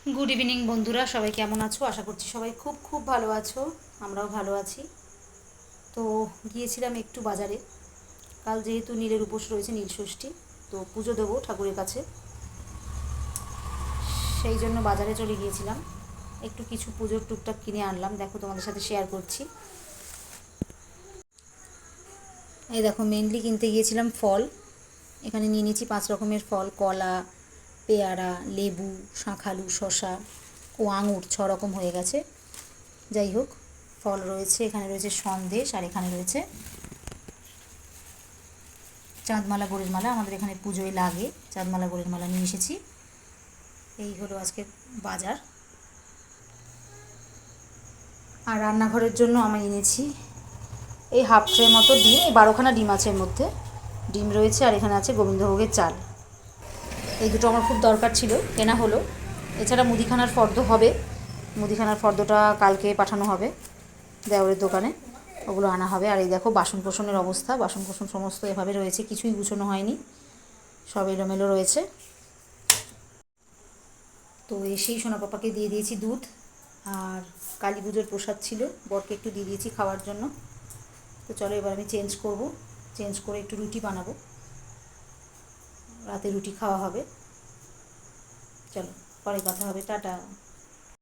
Good evening বন্ধুরা, সবাই কেমন আছো? আশা করছি সবাই খুব খুব ভালো আছো। আমরাও ভালো আছি। তো গিয়েছিলাম একটু বাজারে। কাল যেহেতু নীলের উপোস রয়েছে, নীল ষষ্ঠী, তো পুজো দেবো ঠাকুরের কাছে, সেই জন্য বাজারে চলে গিয়েছিলাম। একটু কিছু পুজোর টুকটাক কিনে আনলাম, দেখো তোমাদের সাথে শেয়ার করছি। এই দেখো, মেনলি কিনতে গিয়েছিলাম ফল। এখানে নিয়ে নিয়েছি 5 রকমের ফল: কলা, পেয়ারা, লেবু, শাঁখালু, শশা ও আঙুর। 6 রকম হয়ে গেছে। যাই হোক, ফল রয়েছে, এখানে রয়েছে সন্দেশ, আর এখানে রয়েছে চাঁদমালা, গোড়ের মালা। আমাদের এখানে পুজোয় লাগে চাঁদমালা, গোড়ের মালা নিয়ে এসেছি। এই হলো আজকে বাজার। আর রান্নাঘরের জন্য আমি এনেছি এই হাফ ট্রে মতো ডিম। এই 12খানা ডিম আছে এর মধ্যে। ডিম রয়েছে, আর এখানে আছে গোবিন্দভোগের চাল। এই দুটো আমার খুব দরকার ছিল, কেনা হলো। এছাড়া মুদিখানার ফর্দ হবে। মুদিখানার ফর্দটা কালকে পাঠানো হবে দেওরের দোকানে, ওগুলো আনা হবে। আর এই দেখো বাসন কোসনের অবস্থা। বাসন কোসন সমস্ত এভাবে রয়েছে, কিছুই গুছানো হয়নি, সব এলোমেলো রয়েছে। তো এসেই সোনা পাপাকে দিয়ে দিয়েছি দুধ, আর কালী পুজোর প্রসাদ ছিল, বরকে একটু দিয়ে দিয়েছি খাওয়ার জন্য। তো চলো এবার আমি চেঞ্জ করব। চেঞ্জ করে একটু রুটি বানাবো, রাতে রুটি খাওয়া হবে। চলো, পরে কথা হবে, টাটা।